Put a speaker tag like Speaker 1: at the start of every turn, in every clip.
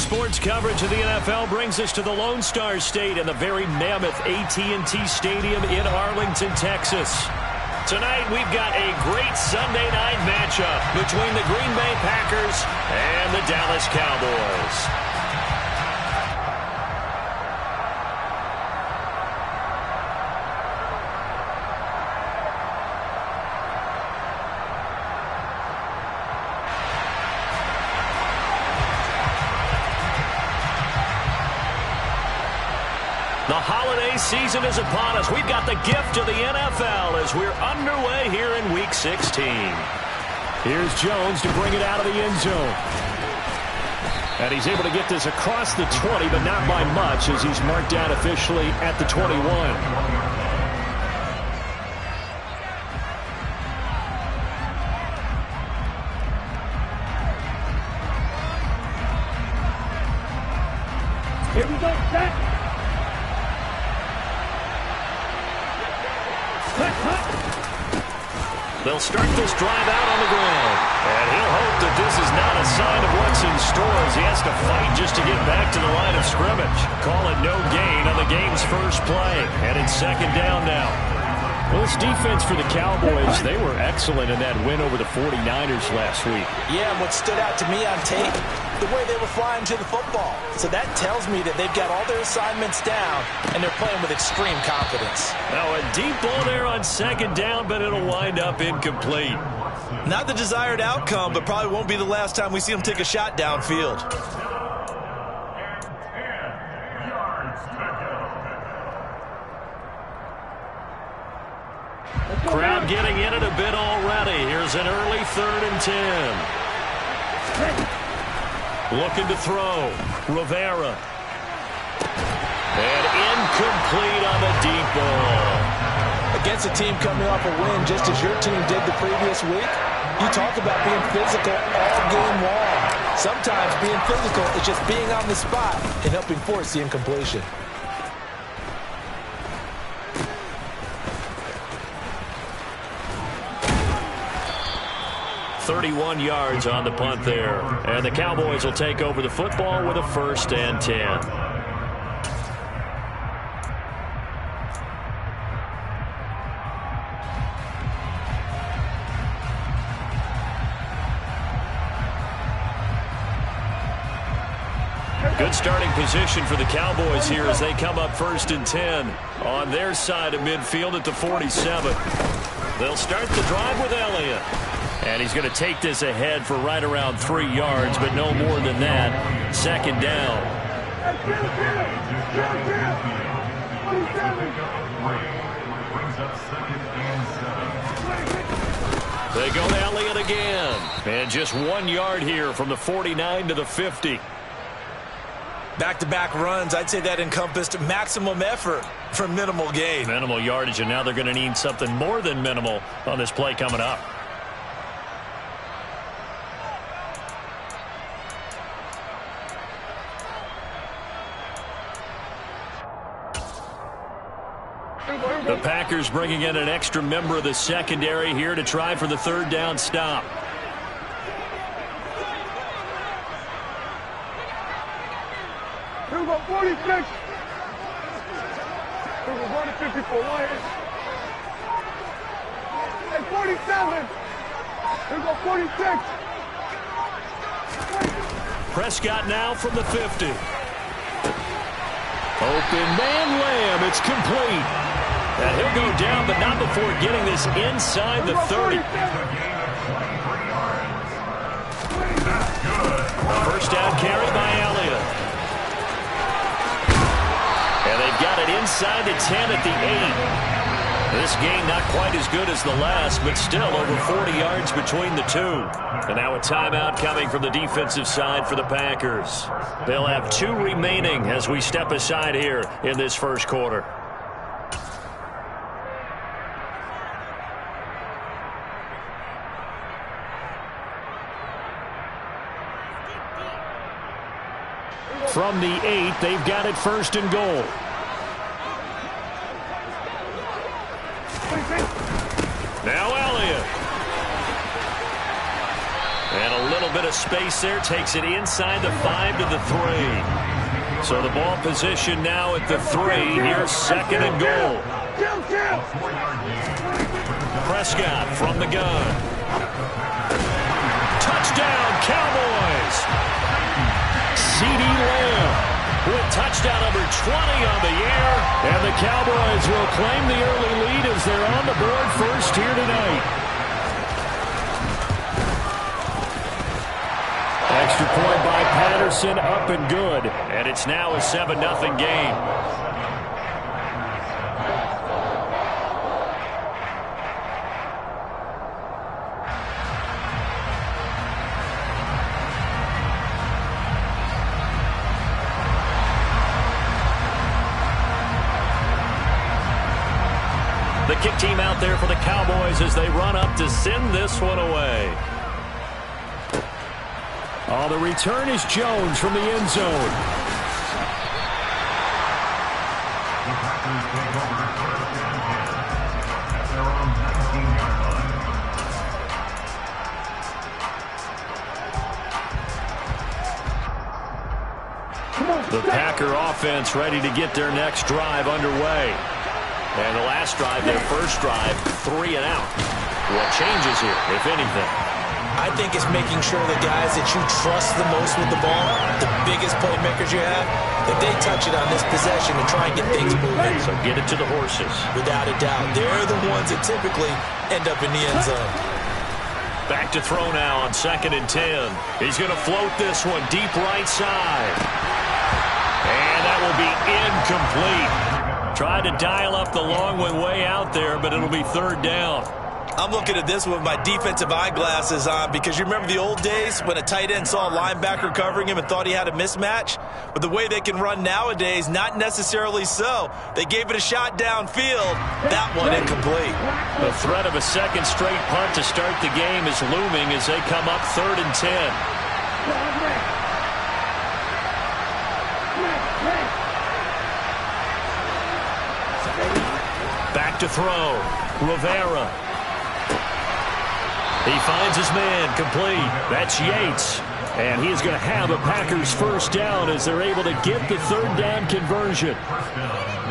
Speaker 1: Sports coverage of the NFL brings us to the Lone Star State and the very mammoth AT&T Stadium in Arlington, Texas. Tonight, we've got a great Sunday night matchup between the Green Bay Packers and the Dallas Cowboys. The holiday season is upon us. We've got the gift of the NFL as we're underway here in Week 16.
Speaker 2: Here's Jones to bring it out of the end zone. And he's able to get this across the 20, but not by much as he's marked down officially at the 21.
Speaker 3: Here we go, set.
Speaker 1: They'll start this drive out on the ground. And he'll hope that this is not a sign of what's in store as he has to fight just to get back to the line of scrimmage. Call it no gain on the game's first play. And it's second down now.
Speaker 2: Well, this defense for the Cowboys, they were excellent in that win over the 49ers last week.
Speaker 4: Yeah, and what stood out to me on tape, the way they were flying to the football. So that tells me that they've got all their assignments down, and they're playing with extreme confidence.
Speaker 1: Now a deep ball there on second down, but it'll wind up incomplete.
Speaker 4: Not the desired outcome, but probably won't be the last time we see them take a shot downfield.
Speaker 1: Crowd getting in it a bit already. Here's an early 3rd and 10. Looking to throw. Rivera. And incomplete on the deep ball.
Speaker 4: Against a team coming off a win just as your team did the previous week, you talk about being physical all game long. Sometimes being physical is just being on the spot and helping force the incompletion.
Speaker 1: 31 yards on the punt there. And the Cowboys will take over the football with a 1st and 10. Good starting position for the Cowboys here as they come up 1st and 10 on their side of midfield at the 47. They'll start the drive with Elliott. And he's going to take this ahead for right around 3 yards, but no more than that. Second down. They go to Elliott again. And just 1 yard here from the 49 to the 50.
Speaker 4: Back-to-back runs, I'd say that encompassed maximum effort for minimal gain.
Speaker 1: Minimal yardage, and now they're going to need something more than minimal on this play coming up. The Packers bringing in an extra member of the secondary here to try for the 3rd down stop.
Speaker 3: Here we go, 46. Here we go, 154 Lions. And 47. Here we go, 46.
Speaker 1: Prescott now from the 50. Open man Lamb, it's complete. And he'll go down, but not before getting this inside the 30. First down carry by Elliott. And they've got it inside the 10 at the 8. This game not quite as good as the last, but still over 40 yards between the two. And now a timeout coming from the defensive side for the Packers. They'll have 2 remaining as we step aside here in this first quarter.
Speaker 2: From the 8, they've got it 1st and goal.
Speaker 1: Now Elliott. And a little bit of space there. Takes it inside the 5 to the 3. So the ball position now at the 3. Here's second and goal. Prescott from the gun. Touchdown, Cowboys! CeeDee Lamb with touchdown number 20 on the year.
Speaker 2: And the Cowboys will claim the early lead as they're on the board first here tonight. Extra point by Patterson, up and good.
Speaker 1: And it's now a 7-0 game. The kick team out there for the Cowboys as they run up to send this one away.
Speaker 2: Oh, the return is Jones from the end zone.
Speaker 1: The Packer offense ready to get their next drive underway. And the last drive, their first drive, 3 and out. What changes here, if anything?
Speaker 4: I think it's making sure the guys that you trust the most with the ball, the biggest playmakers you have, that they touch it on this possession and try and get things moving.
Speaker 1: So get it to the horses.
Speaker 4: Without a doubt. They're the ones that typically end up in the end zone.
Speaker 1: Back to throw now on 2nd and 10. He's going to float this one deep right side. And that will be incomplete. Tried to dial up the long one way out there, but it'll be 3rd down.
Speaker 4: I'm looking at this with my defensive eyeglasses on because you remember the old days when a tight end saw a linebacker covering him and thought he had a mismatch? But the way they can run nowadays, not necessarily so. They gave it a shot downfield. That one incomplete.
Speaker 1: The threat of a second straight punt to start the game is looming as they come up 3rd and 10. Back to throw. Rivera. He finds his man, complete. That's Yates.
Speaker 2: And he is going to have a Packers first down as they're able to get the 3rd down conversion.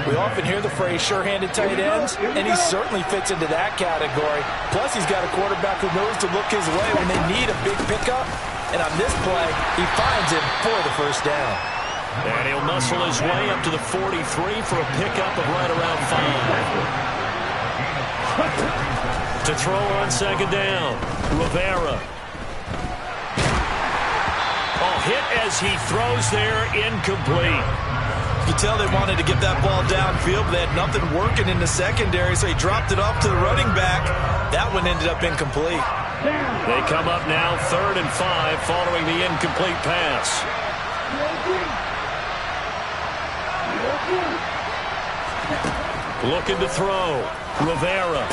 Speaker 4: We often hear the phrase sure-handed tight ends, and he certainly fits into that category. Plus, he's got a quarterback who knows to look his way when they need a big pickup. And on this play, he finds him for the first down.
Speaker 1: And he'll muscle his way up to the 43 for a pickup of right around 5. To throw on 2nd down, Rivera. Oh, hit as he throws there, incomplete.
Speaker 4: You can tell they wanted to get that ball downfield, but they had nothing working in the secondary, so he dropped it off to the running back. That one ended up incomplete.
Speaker 1: They come up now 3rd and 5 following the incomplete pass. Looking to throw. Rivera.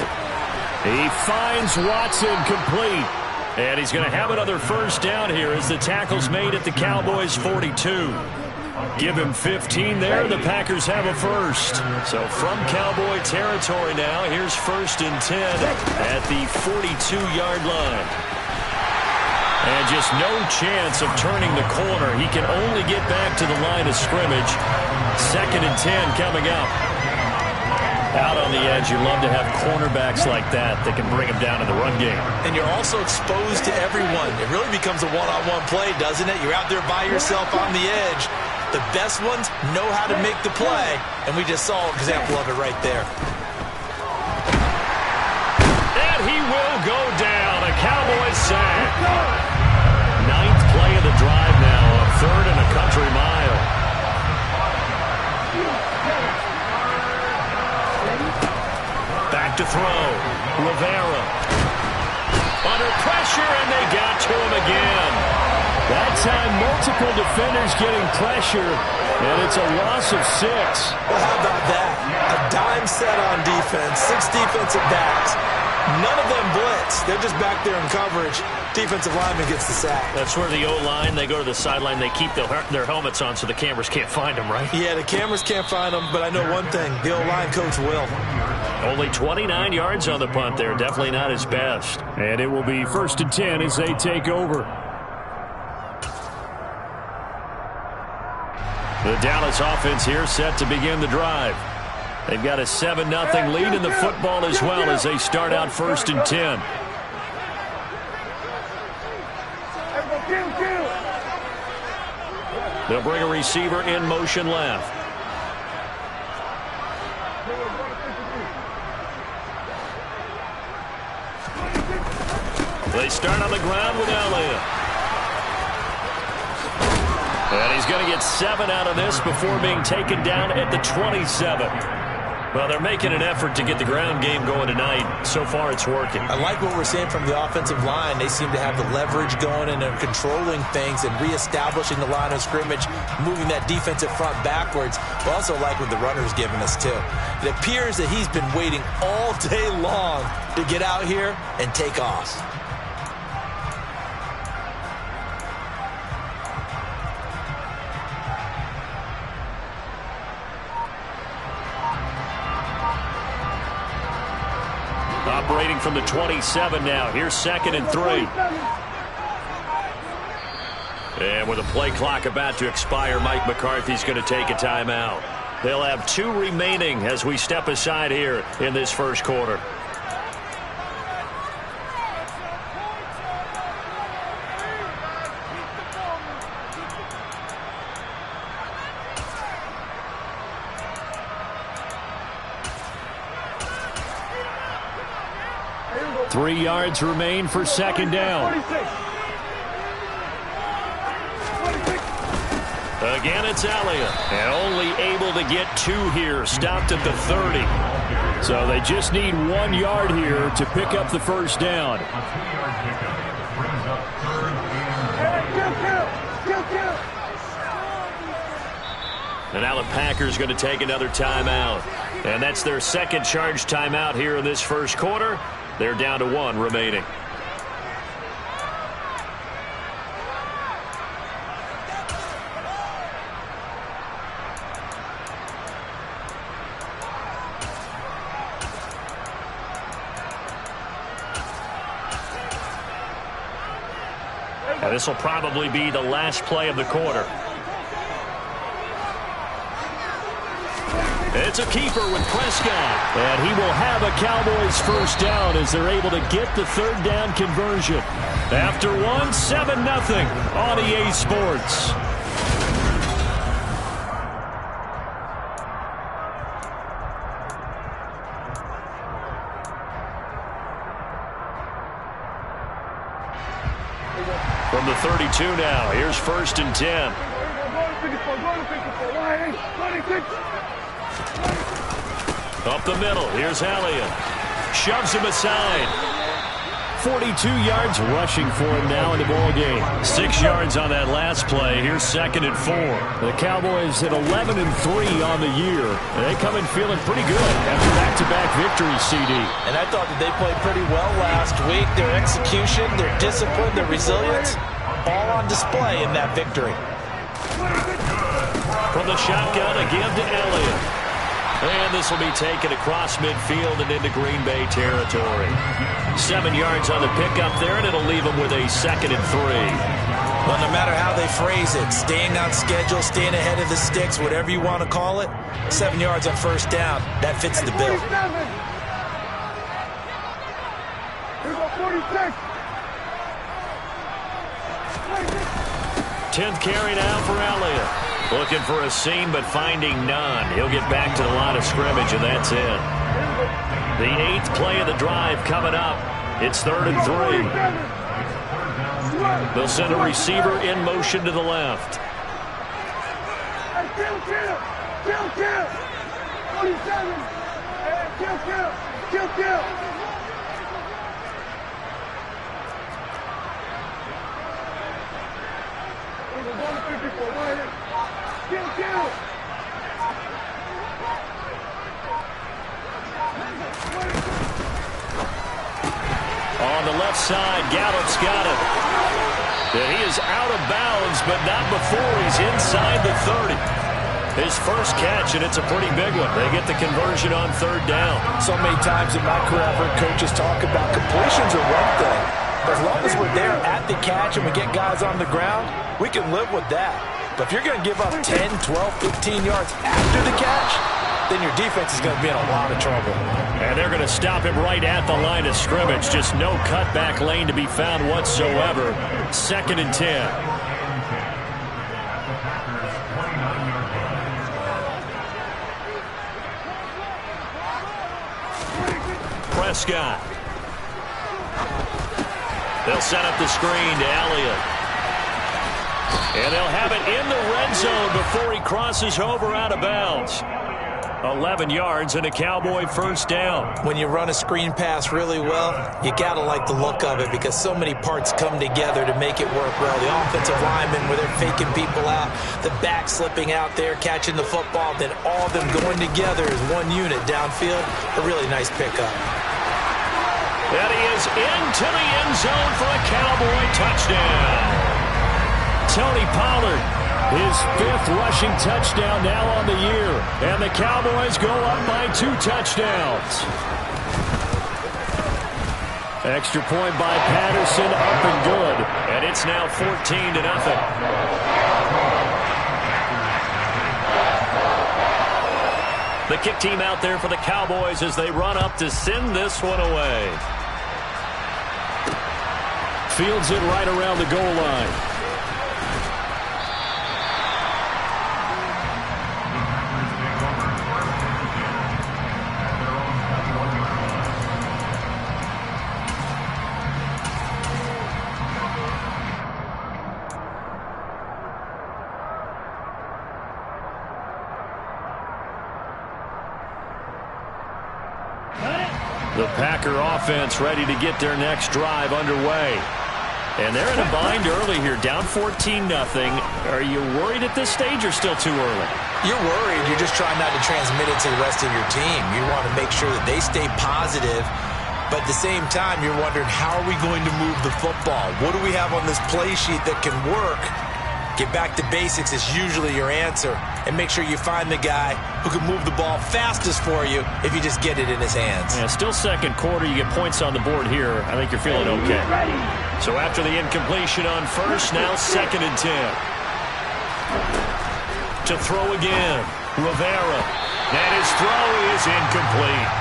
Speaker 2: He finds Watson complete.
Speaker 1: And he's going to have another first down here as the tackle's made at the Cowboys' 42. Give him 15 there. The Packers have a first. So from Cowboy territory now, here's 1st and 10 at the 42-yard line. And just no chance of turning the corner. He can only get back to the line of scrimmage. 2nd and 10 coming up. Out on the edge, you love to have cornerbacks like that can bring him down in the run game.
Speaker 4: And you're also exposed to everyone. It really becomes a one-on-one play, doesn't it? You're out there by yourself on the edge. The best ones know how to make the play, and we just saw an example of it right there.
Speaker 1: And he will go down. A Cowboys sack. 9th play of the drive now, a 3rd and a country mile. Back to throw. Rivera. Under pressure, and they got to him again.
Speaker 2: That time, multiple defenders getting pressure, and it's a loss of 6.
Speaker 4: Well, how about that? A dime set on defense, 6 defensive backs. None of them blitz. They're just back there in coverage. Defensive lineman gets the sack.
Speaker 1: That's where the O-line, they go to the sideline, they keep their helmets on so the cameras can't find them, right?
Speaker 4: Yeah, the cameras can't find them, but I know one thing. The O-line coach will.
Speaker 1: Only 29 yards on the punt there. Definitely not his best.
Speaker 2: And it will be 1st and 10 as they take over. The Dallas offense here set to begin the drive. They've got a 7-0 lead in the football as well as they start out 1st and 10. They'll bring a receiver in motion left. They start on the ground with Elliott. And he's going to get 7 out of this before being taken down at the 27. Well, they're making an effort to get the ground game going tonight. So far, it's working. I like what we're seeing from the offensive line. They seem to have the leverage going and they're controlling things and reestablishing the line of scrimmage, moving that defensive front backwards. But also like what the runner's giving us, too. It appears that he's been waiting all day long to get out here and take off. Operating from the 27 now. Here's 2nd and 3. And with a play clock about to expire, Mike McCarthy's going to take a timeout. They'll have 2 remaining as we step aside here in this first quarter. Three yards remain for 2nd down. Again, it's Elliott. And only able to get 2 here. Stopped at the 30. So they just need 1 yard here to pick up the first down. And now the Packers going to take another timeout. And that's their 2nd charge timeout here in this first quarter. They're down to 1 remaining. And this will probably be the last play of the quarter. It's a keeper with Prescott. And he will have a Cowboys first down as they're able to get the 3rd down conversion. After 1, 7-0 on EA Sports. From the 32 now, here's 1st and 10. Up the middle, here's Elliott. Shoves him aside. 42 yards rushing for him now in the ball game. 6 yards on that last play. Here's 2nd and 4. The Cowboys at 11 and 3 on the year. And they come in feeling pretty good after back-to-back victories, CD. And I thought that they played pretty well last week. Their execution, their discipline, their resilience, all on display in that victory. From the shotgun, a give to Elliott. And this will be taken across midfield and into Green Bay territory. 7 yards on the pickup there, and it'll leave them with a 2nd and 3. Well, no matter how they phrase it, staying on schedule, staying ahead of the sticks, whatever you want to call it, 7 yards on 1st down, that fits the bill.
Speaker 3: Here go 46.
Speaker 2: 10th carry now for Elliott. Looking for a seam, but finding none. He'll get back to the line of scrimmage, and that's it. The 8th play of the drive coming up. It's 3rd and 3. They'll send a receiver in motion to the left.
Speaker 3: Kill. 47. Kill.
Speaker 2: On the left side, Gallup's got it. And he is out of bounds, but not before he's inside the 30. His first catch, and it's a pretty big one. They get the conversion on 3rd down. So many times in my career, I've heard coaches talk about completions are one thing. As long as we're there at the catch and we get guys on the ground, we can live with that.
Speaker 4: But if you're going to give up 10, 12, 15 yards after the catch, then your defense is going to be in a lot of trouble.
Speaker 1: And they're going to stop him right at the line of scrimmage. Just no cutback lane to be found whatsoever. 2nd and 10. Prescott. They'll set up the screen to Elliott. And they'll have it in the red zone before he crosses over out of bounds. 11 yards and a Cowboy first down.
Speaker 4: When you run a screen pass really well, you got to like the look of it because so many parts come together to make it work well. The offensive linemen where they're faking people out, the back slipping out there, catching the football, then all of them going together as one unit downfield. A really nice pickup.
Speaker 1: And he is into the end zone for a Cowboy touchdown. Tony Pollard, his 5th rushing touchdown now on the year. And the Cowboys go up by 2 touchdowns. Extra point by Patterson, up and good. And it's now 14-0. The kick team out there for the Cowboys as they run up to send this one away. Fields it right around the goal line. The Packer offense ready to get their next drive underway. And they're in a bind early here, down 14-0. Are you worried at this stage or still too early?
Speaker 4: You're worried. You're just trying not to transmit it to the rest of your team. You want to make sure that they stay positive. But at the same time, you're wondering, how are we going to move the football? What do we have on this play sheet that can work? Get back to basics is usually your answer. And make sure you find the guy who can move the ball fastest for you if you just get it in his hands.
Speaker 1: Yeah, still second quarter. You get points on the board here. I think you're feeling okay. So after the incompletion on first, now 2nd and 10. To throw again, Rivera. And his throw is incomplete.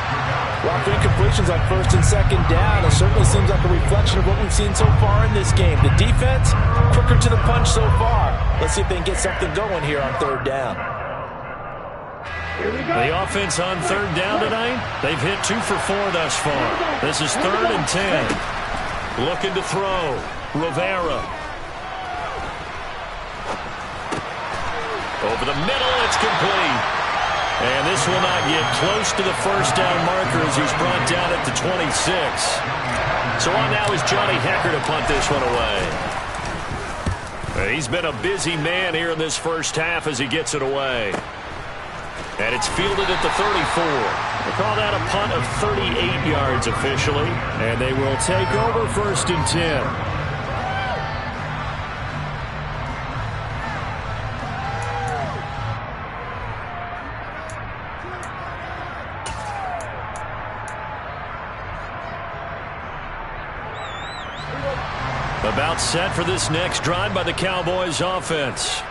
Speaker 4: Well, for incompletions on 1st and 2nd down, it certainly seems like a reflection of what we've seen so far in this game. The defense, quicker to the punch so far. Let's see if they can get something going here on 3rd down.
Speaker 1: The offense on 3rd down tonight, they've hit 2 for 4 thus far. This is 3rd and 10. Looking to throw, Rivera. Over the middle, it's complete. And this will not get close to the first down marker as he's brought down at the 26. So on now is Johnny Hekker to punt this one away. He's been a busy man here in this first half as he gets it away. And it's fielded at the 34. They call that a punt of 38 yards officially. And they will take over 1st and 10. About set for this next drive by the Cowboys offense.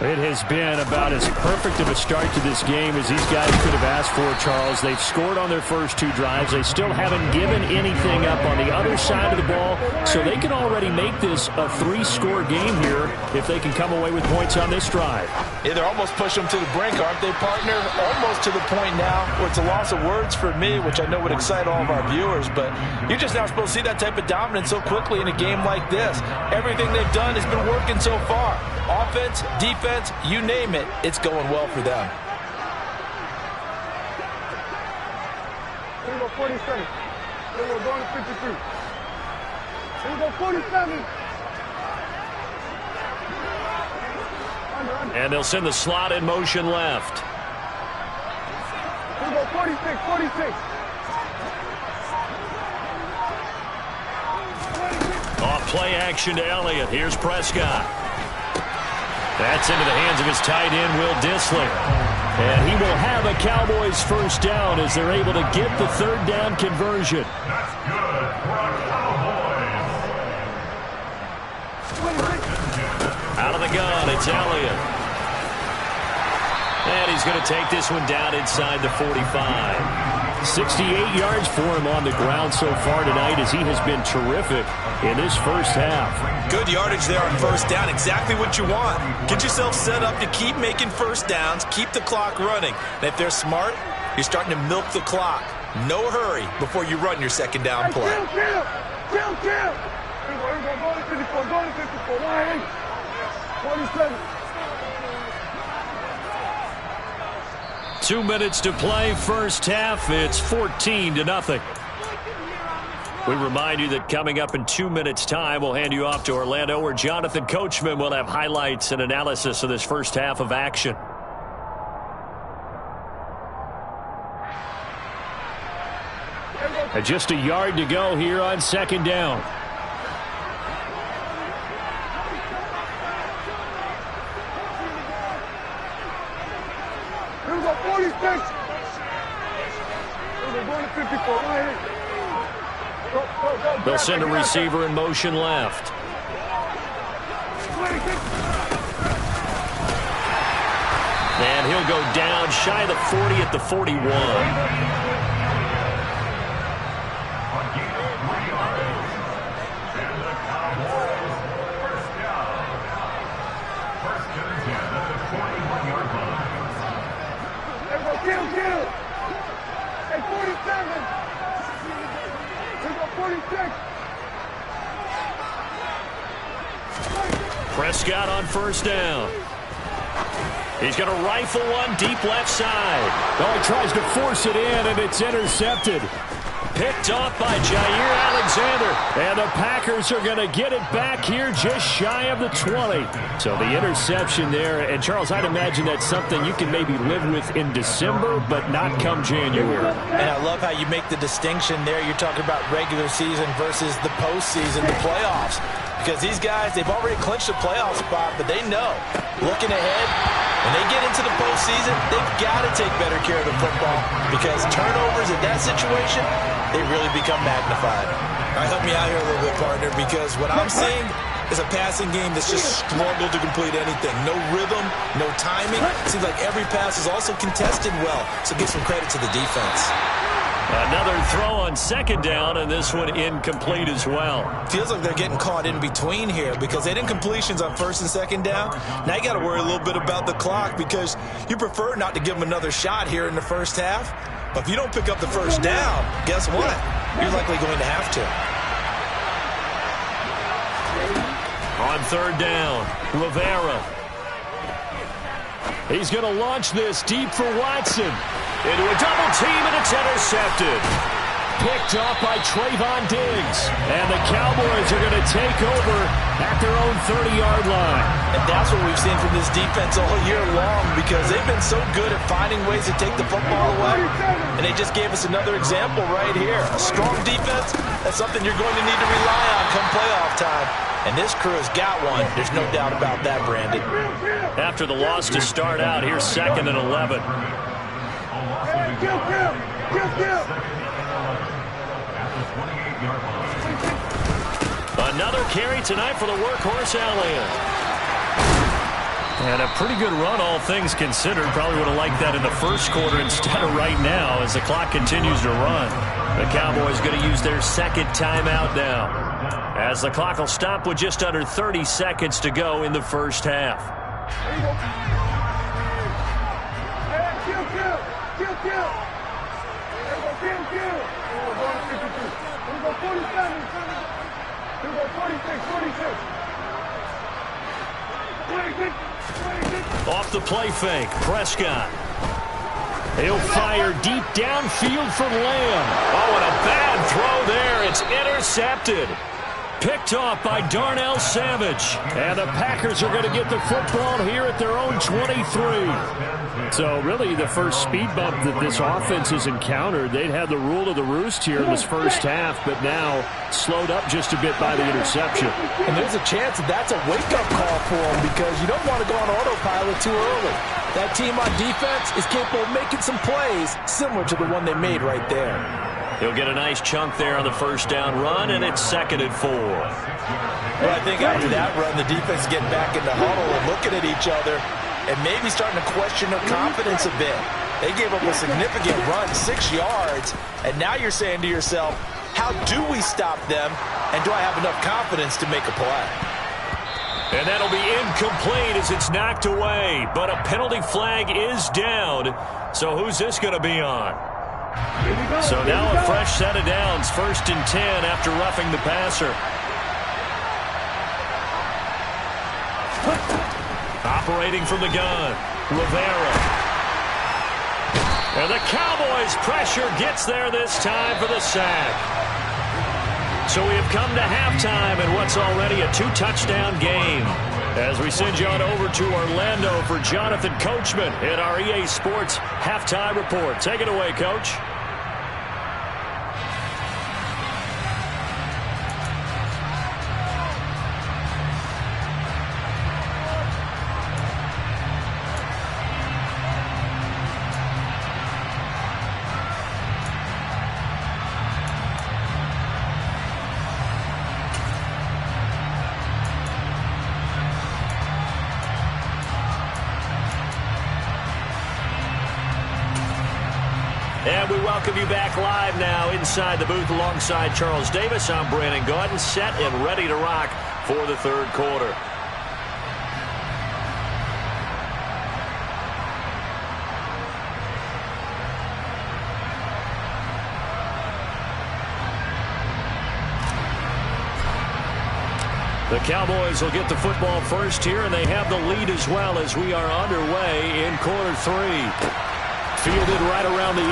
Speaker 1: It has been about as perfect of a start to this game as these guys could have asked for, Charles. They've scored on their first 2 drives. They still haven't given anything up on the other side of the ball, so they can already make this a 3-score game here if they can come away with points on this drive.
Speaker 4: Yeah, they're almost pushing them to the brink, aren't they, partner? Almost to the point now where it's a loss of words for me, which I know would excite all of our viewers, but you're just not supposed to see that type of dominance so quickly in a game like this. Everything they've done has been working so far. Offense, defense, you name it, it's going well for them.
Speaker 3: Here we go, 47. Here we go, going to 53. Here we go, 47.
Speaker 1: And they'll send the slot in motion left.
Speaker 3: Here we go, 46, 46.
Speaker 1: Off play action to Elliott. Here's Prescott. That's into the hands of his tight end, Will Dissly. And he will have a Cowboys first down as they're able to get the 3rd down conversion.
Speaker 5: That's good for a Cowboy.
Speaker 1: Out of the gun, it's Elliott. And he's going to take this one down inside the 45.
Speaker 2: 68 yards for him on the ground so far tonight as he has been terrific in this first half.
Speaker 4: Good yardage there on first down. Exactly what you want. Get yourself set up to keep making first downs, keep the clock running. And if they're smart, you're starting to milk the clock. No hurry before you run your second down play.
Speaker 3: Kill. Go to 54, 1-8. 27.
Speaker 1: 2 minutes to play, first half. It's 14-0. We remind you that coming up in 2 minutes' time, we'll hand you off to Orlando, where Jonathan Coachman will have highlights and analysis of this first half of action.
Speaker 2: And just a yard to go here on second down.
Speaker 3: Here we go, 46. Here we go, going to 54, 1-8.
Speaker 1: They'll send a receiver in motion left. And he'll go down shy of the 40 at the 41.
Speaker 3: Kill. Hey, 47. Here we go, 46.
Speaker 1: Prescott on first down. He's going to rifle one deep left side.
Speaker 2: Oh, he tries to force it in, and it's intercepted.
Speaker 1: Picked off by Jair Alexander.
Speaker 2: And the Packers are going to get it back here just shy of the 20. So the interception there. And, Charles, I'd imagine that's something you can maybe live with in December, but not come January.
Speaker 4: And I love how you make the distinction there. You're talking about regular season versus the postseason, the playoffs. Because these guys, they've already clinched a playoff spot, but they know, looking ahead, when they get into the postseason, they've got to take better care of the football because turnovers in that situation, they really become magnified. All right, help me out here a little bit, partner, because what I'm seeing is a passing game that's just struggled to complete anything. No rhythm, no timing. Seems like every pass is also contested well, so give some credit to the defense.
Speaker 1: Another throw on second down, and this one incomplete as well.
Speaker 4: Feels like they're getting caught in between here because they didn't completions on first and second down. Now you got to worry a little bit about the clock because you prefer not to give them another shot here in the first half. But if you don't pick up the first down, guess what? You're likely going to have to.
Speaker 1: On third down, Rivera.
Speaker 2: He's going to launch this deep for Watson.
Speaker 1: Into a double team, and it's intercepted.
Speaker 2: Picked off by Trayvon Diggs. And the Cowboys are going to take over at their own 30-yard line.
Speaker 4: And that's what we've seen from this defense all year long because they've been so good at finding ways to take the football away. And they just gave us another example right here. A strong defense, that's something you're going to need to rely on come playoff time. And this crew has got one. There's no doubt about that, Brandon.
Speaker 1: After the loss to start out, here's 2nd and 11.
Speaker 3: Kill.
Speaker 1: Another carry tonight for the workhorse, Elliott. And a pretty good run, all things considered. Probably would have liked that in the first quarter instead of right now as the clock continues to run. The Cowboys going to use their second timeout now, as the clock will stop with just under 30 seconds to go in the first half.
Speaker 3: Kill. Here we go, going to 52. Here we go, 47. Here we go, 46.
Speaker 1: Off the play fake, Prescott. He'll fire deep downfield for Lamb. Oh, and a bad throw there. It's intercepted. Picked off by Darnell Savage.
Speaker 2: And the Packers are going to get the football here at their own 23. So really the first speed bump that this offense has encountered, they'd had the rule of the roost here in this first half, but now slowed up just a bit by the interception.
Speaker 4: And there's a chance that that's a wake-up call for them because you don't want to go on autopilot too early. That team on defense is capable of making some plays similar to the one they made right there.
Speaker 1: He'll get a nice chunk there on the first down run, and it's 2nd and 4.
Speaker 4: Well, I think after that run, the defense getting back in the huddle and looking at each other and maybe starting to question their confidence a bit. They gave up a significant run, 6 yards, and now you're saying to yourself, how do we stop them, and do I have enough confidence to make a play?
Speaker 1: And that'll be incomplete as it's knocked away, but a penalty flag is down. So who's this going to be on? So now a fresh set of downs, 1st and 10 after roughing the passer. Operating from the gun, Rivera. And the Cowboys' pressure gets there this time for the sack. So we have come to halftime in what's already a 2-touchdown game. As we send you on over to Orlando for Jonathan Coachman in our EA Sports Halftime Report. Take it away, Coach. And we welcome you back live now inside the booth alongside Charles Davis. I'm Brandon Gaudin, set and ready to rock for the 3rd quarter. The Cowboys will get the football first here, and they have the lead as well as we are underway in quarter 3. Fielded right around the 8.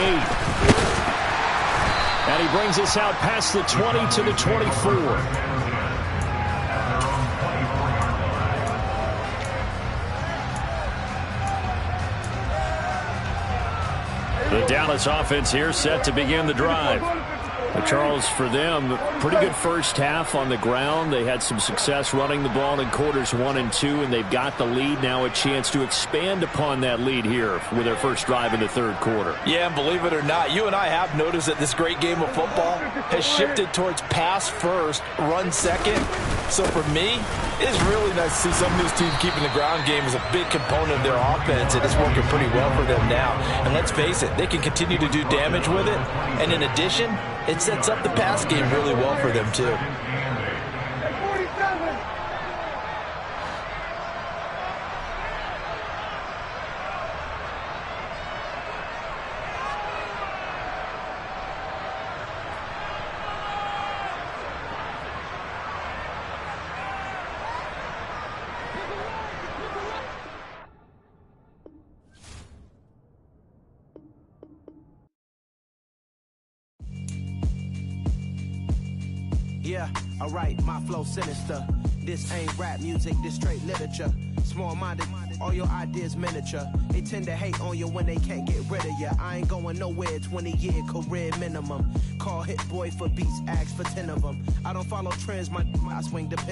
Speaker 1: And he brings us out past the 20 to the 24. The Dallas offense here set to begin the drive. Charles, for them, pretty good first half on the ground. They had some success running the ball in quarters 1 and 2, and they've got the lead. Now a chance to expand upon that lead here with their first drive in the 3rd quarter.
Speaker 4: Yeah, and believe it or not, you and I have noticed that this great game of football has shifted towards pass first, run second. So for me, it's really nice to see some of these teams keeping the ground game as a big component of their offense, and it's working pretty well for them now. And let's face it, they can continue to do damage with it. And in addition, it sets up the pass game really well for them, too.
Speaker 5: Yeah, alright, my flow sinister. This ain't rap music, this straight literature. Small-minded, all your ideas miniature. They tend to hate on you when they can't get rid of you. I ain't going nowhere, 20-year career minimum. Call Hit Boy for beats, ask for 10 of them. I don't follow trends, I swing the